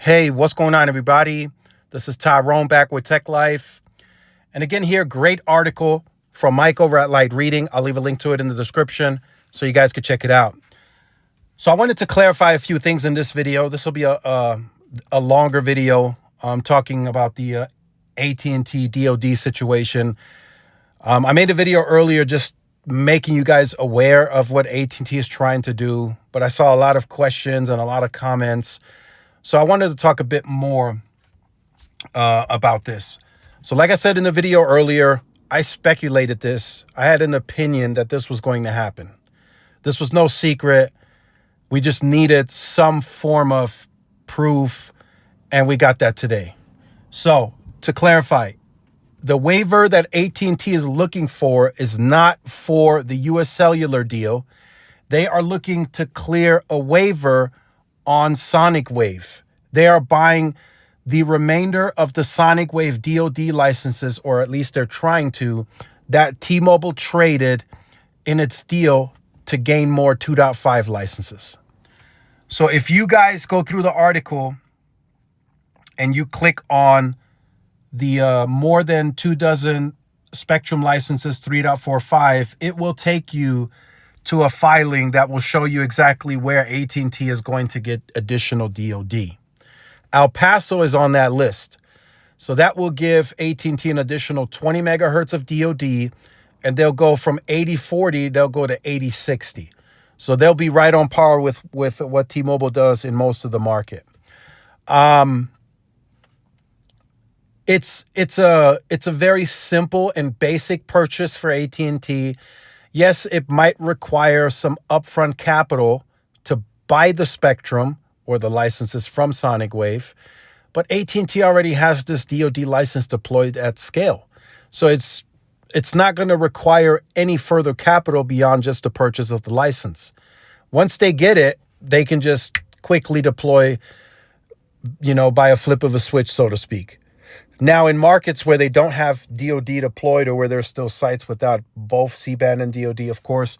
Hey, what's going on, everybody? This is Tyrone back with Tech Life. And again, here, great article from Mike over at Light Reading. I'll leave a link to it in the description so you guys could check it out. So I wanted to clarify a few things in this video. This will be a longer video talking about the AT&T DoD situation. I made a video earlier just making you guys aware of what AT&T is trying to do, but I saw a lot of questions and a lot of comments. So I wanted to talk a bit more about this. So like I said in the video earlier, I speculated this. I had an opinion that this was going to happen. This was no secret. We just needed some form of proof, and we got that today. So to clarify, the waiver that AT&T is looking for is not for the US Cellular deal. They are looking to clear a waiver on Sonic Wave. They are buying the remainder of the Sonic Wave DoD licenses, or at least they're trying to, that T-Mobile traded in its deal to gain more 2.5 licenses. So if you guys go through the article and you click on the more than 24 Spectrum licenses 3.45, it will take you to a filing that will show you exactly where AT&T is going to get additional DoD. El Paso is on that list. So that will give AT&T an additional 20 megahertz of DoD, and they'll go from 80/40, they'll go to 80/60. So they'll be right on par with what T-Mobile does in most of the market. It's a very simple and basic purchase for AT&T. Yes, it might require some upfront capital to buy the spectrum or the licenses from Sonic Wave, but AT&T already has this DoD license deployed at scale. So it's not going to require any further capital beyond just the purchase of the license. Once they get it, they can just quickly deploy, by a flip of a switch, so to speak. Now, in markets where they don't have DoD deployed or where there's still sites without both C-band and DoD, of course,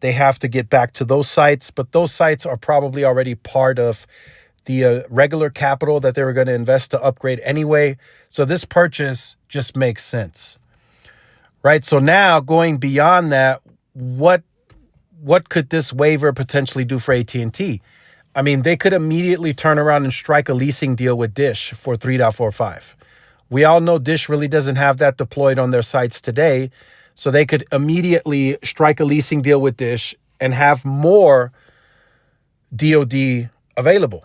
they have to get back to those sites. But those sites are probably already part of the regular capital that they were going to invest to upgrade anyway. So this purchase just makes sense, right? So now going beyond that, what could this waiver potentially do for AT&T? I mean, they could immediately turn around and strike a leasing deal with Dish for 3.45. We all know Dish really doesn't have that deployed on their sites today. So they could immediately strike a leasing deal with Dish and have more DoD available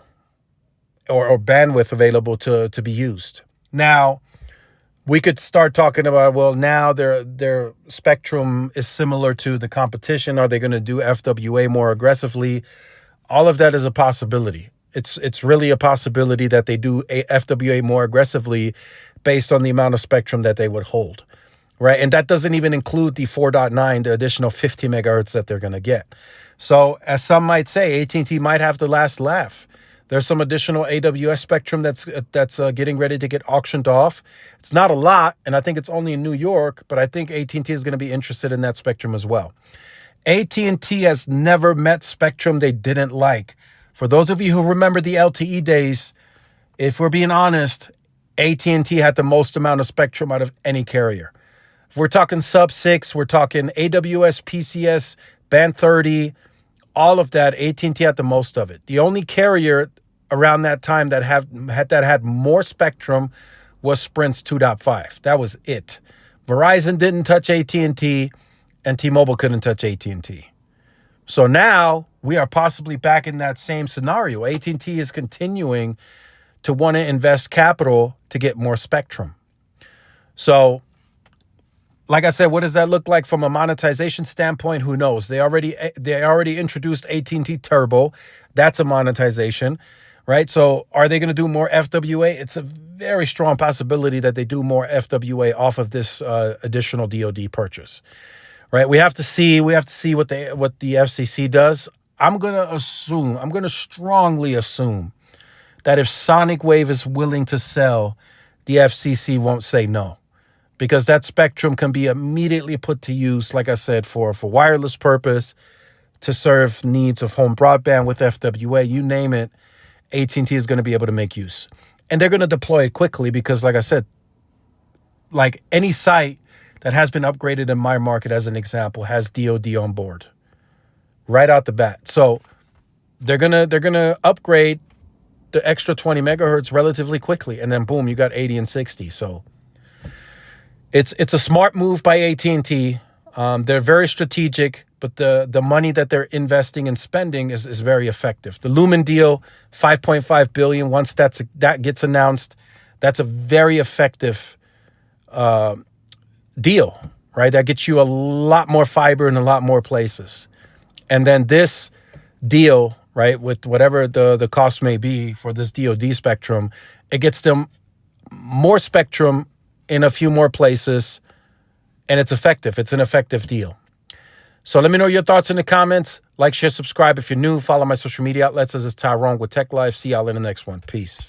or bandwidth available to be used. Now, we could start talking about, well, now their spectrum is similar to the competition. Are they going to do FWA more aggressively? All of that is a possibility. It's really a possibility that they do FWA more aggressively based on the amount of spectrum that they would hold, right? And that doesn't even include the 4.9, the additional 50 megahertz that they're going to get. So as some might say, AT&T might have the last laugh. There's some additional AWS spectrum that's getting ready to get auctioned off. It's not a lot, and I think it's only in New York, but I think AT&T is going to be interested in that spectrum as well. AT&T has never met spectrum they didn't like. For those of you who remember the LTE days, if we're being honest, AT&T had the most amount of spectrum out of any carrier. If we're talking sub-6, we're talking AWS, PCS, band 30, all of that, AT&T had the most of it. The only carrier around that time that had more spectrum was Sprint's 2.5. That was it. Verizon didn't touch AT&T, and T-Mobile couldn't touch AT&T. So now we are possibly back in that same scenario. AT&T is continuing to want to invest capital to get more spectrum. So, like I said, what does that look like from a monetization standpoint? Who knows? They already introduced AT&T Turbo. That's a monetization, right? So are they going to do more FWA? It's a very strong possibility that they do more FWA off of this additional DoD purchase, right? We have to see what the FCC does. I'm going to strongly assume that if Sonic Wave is willing to sell, the FCC won't say no, because that spectrum can be immediately put to use, like I said, for wireless purpose, to serve needs of home broadband with FWA, you name it. AT&T is going to be able to make use. And they're going to deploy it quickly because, like I said, like any site that has been upgraded in my market, as an example, has DoD on board right out the bat. So they're gonna upgrade the extra 20 megahertz relatively quickly, and then boom, you got 80 and 60. So it's a smart move by AT&T. They're very strategic, but the money that they're investing and spending is very effective. The Lumen deal, $5.5 billion. Once that gets announced, that's a very effective deal, right? That gets you a lot more fiber in a lot more places. And then this deal, right, with whatever the cost may be for this DoD spectrum, it gets them more spectrum in a few more places, and it's effective. It's an effective deal. So let me know your thoughts in the comments. Like, share, subscribe if you're new. Follow my social media outlets. This is Tyrone with Tech Life. See y'all in the next one. Peace.